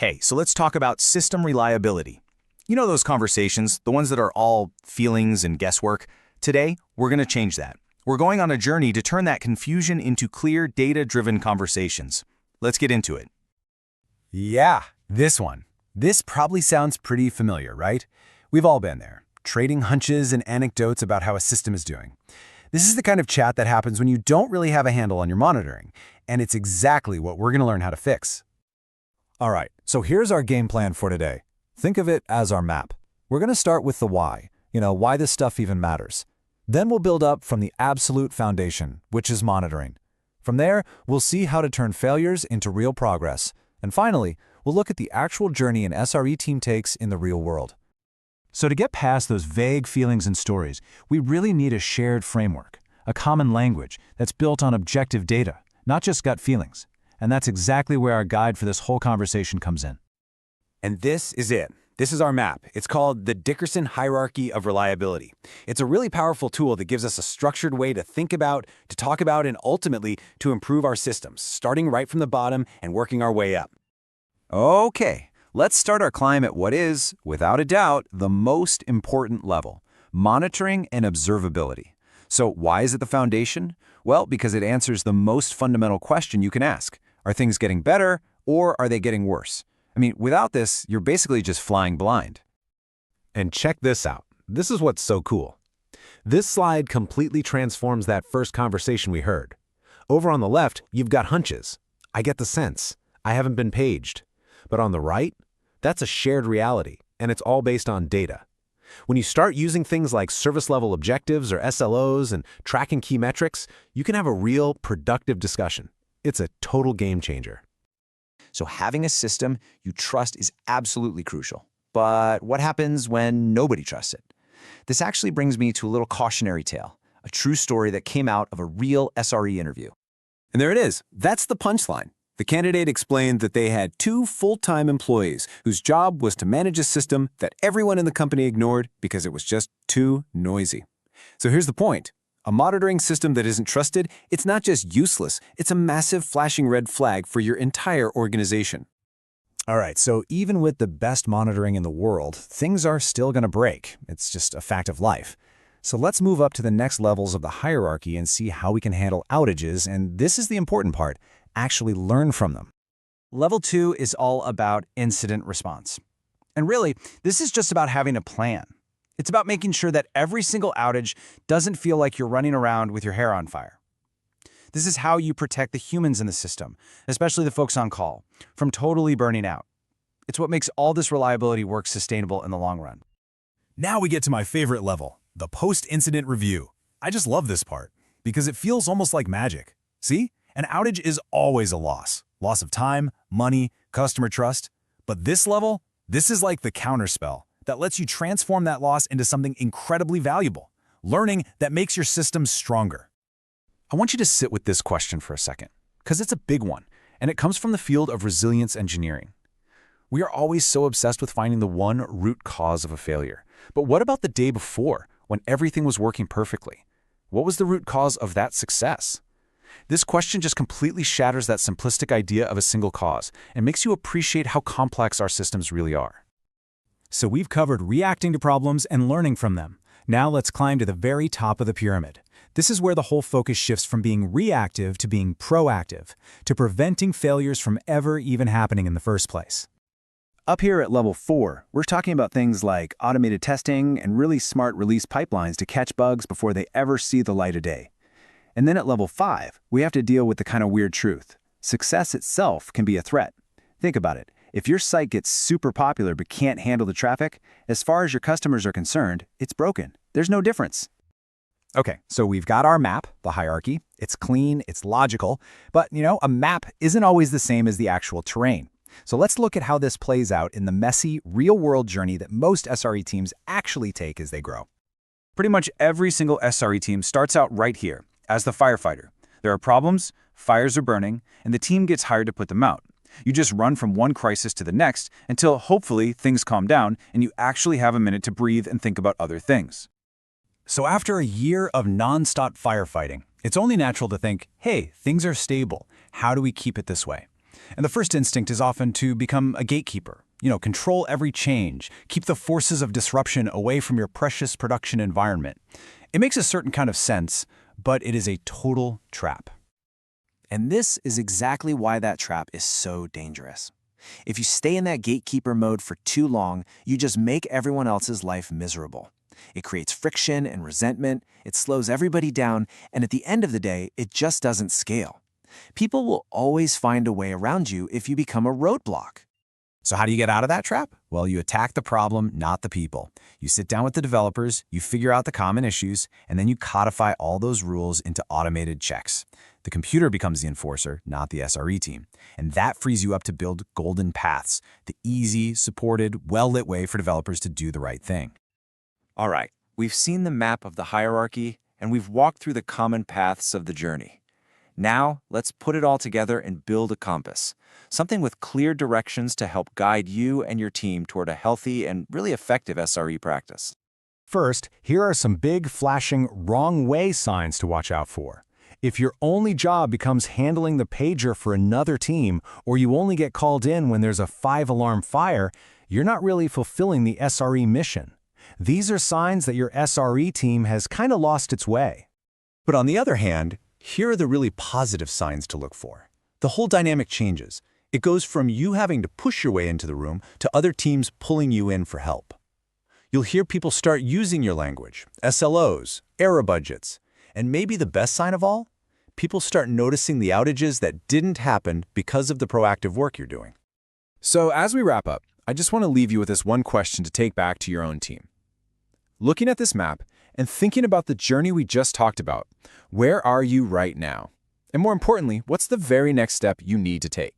Hey, so let's talk about system reliability. You know those conversations, the ones that are all feelings and guesswork? Today, we're going to change that. We're going on a journey to turn that confusion into clear, data-driven conversations. Let's get into it. Yeah, this one. This probably sounds pretty familiar, right? We've all been there, trading hunches and anecdotes about how a system is doing. This is the kind of chat that happens when you don't really have a handle on your monitoring, and it's exactly what we're going to learn how to fix. All right, so here's our game plan for today. Think of it as our map. We're going to start with the why, why this stuff even matters. Then we'll build up from the absolute foundation, which is monitoring. From there, we'll see how to turn failures into real progress. And finally, we'll look at the actual journey an SRE team takes in the real world. So to get past those vague feelings and stories, we really need a shared framework, a common language that's built on objective data, not just gut feelings. And that's exactly where our guide for this whole conversation comes in. And this is it. This is our map. It's called the Dickerson Hierarchy of Reliability. It's a really powerful tool that gives us a structured way to think about, to talk about, and ultimately to improve our systems, starting right from the bottom and working our way up. Okay, let's start our climb at what is, without a doubt, the most important level: monitoring and observability. So why is it the foundation? Well, because it answers the most fundamental question you can ask. Are things getting better, or are they getting worse? I mean, without this, you're basically just flying blind. And check this out. This is what's so cool. This slide completely transforms that first conversation we heard. Over on the left, you've got hunches. I get the sense. I haven't been paged. But on the right, that's a shared reality, and it's all based on data. When you start using things like service-level objectives or SLOs and tracking key metrics, you can have a real, productive discussion. It's a total game changer. So having a system you trust is absolutely crucial. But what happens when nobody trusts it? This actually brings me to a little cautionary tale, a true story that came out of a real SRE interview. And there it is. That's the punchline. The candidate explained that they had 2 full-time employees whose job was to manage a system that everyone in the company ignored because it was just too noisy. So here's the point. A monitoring system that isn't trusted, it's not just useless, it's a massive flashing red flag for your entire organization. All right, so even with the best monitoring in the world, things are still going to break. It's just a fact of life. So let's move up to the next levels of the hierarchy and see how we can handle outages, and this is the important part: actually learn from them. Level 2 is all about incident response. And really, this is just about having a plan. It's about making sure that every single outage doesn't feel like you're running around with your hair on fire. This is how you protect the humans in the system, especially the folks on call, from totally burning out. It's what makes all this reliability work sustainable in the long run. Now we get to my favorite level, the post-incident review. I just love this part because it feels almost like magic. See? An outage is always a loss. Loss of time, money, customer trust. But this level, this is like the counterspell that lets you transform that loss into something incredibly valuable, learning that makes your system stronger. I want you to sit with this question for a second, because it's a big one, and it comes from the field of resilience engineering. We are always so obsessed with finding the one root cause of a failure. But what about the day before, when everything was working perfectly? What was the root cause of that success? This question just completely shatters that simplistic idea of a single cause and makes you appreciate how complex our systems really are. So we've covered reacting to problems and learning from them. Now let's climb to the very top of the pyramid. This is where the whole focus shifts from being reactive to being proactive, to preventing failures from ever even happening in the first place. Up here at level 4, we're talking about things like automated testing and really smart release pipelines to catch bugs before they ever see the light of day. And then at level 5, we have to deal with the kind of weird truth. Success itself can be a threat. Think about it. If your site gets super popular but can't handle the traffic, as far as your customers are concerned, it's broken. There's no difference. Okay, so we've got our map, the hierarchy. It's clean, it's logical, but a map isn't always the same as the actual terrain. So let's look at how this plays out in the messy, real-world journey that most SRE teams actually take as they grow. Pretty much every single SRE team starts out right here, as the firefighter. There are problems, fires are burning, and the team gets hired to put them out. You just run from one crisis to the next until hopefully things calm down and you actually have a minute to breathe and think about other things. So after a year of non-stop firefighting, it's only natural to think, hey, things are stable. How do we keep it this way? And the first instinct is often to become a gatekeeper. Control every change, keep the forces of disruption away from your precious production environment. It makes a certain kind of sense, but it is a total trap. And this is exactly why that trap is so dangerous. If you stay in that gatekeeper mode for too long, you just make everyone else's life miserable. It creates friction and resentment, it slows everybody down, and at the end of the day, it just doesn't scale. People will always find a way around you if you become a roadblock. So how do you get out of that trap? Well, you attack the problem, not the people. You sit down with the developers, you figure out the common issues, and then you codify all those rules into automated checks. The computer becomes the enforcer, not the SRE team. And that frees you up to build golden paths, the easy, supported, well-lit way for developers to do the right thing. All right, we've seen the map of the hierarchy, and we've walked through the common paths of the journey. Now, let's put it all together and build a compass, something with clear directions to help guide you and your team toward a healthy and really effective SRE practice. First, here are some big, flashing, wrong way signs to watch out for. If your only job becomes handling the pager for another team, or you only get called in when there's a 5-alarm fire, you're not really fulfilling the SRE mission. These are signs that your SRE team has kind of lost its way. But on the other hand, here are the really positive signs to look for. The whole dynamic changes. It goes from you having to push your way into the room to other teams pulling you in for help. You'll hear people start using your language, SLOs, error budgets, and maybe the best sign of all, people start noticing the outages that didn't happen because of the proactive work you're doing. So as we wrap up, I just want to leave you with this one question to take back to your own team. Looking at this map and thinking about the journey we just talked about, where are you right now? And more importantly, what's the very next step you need to take?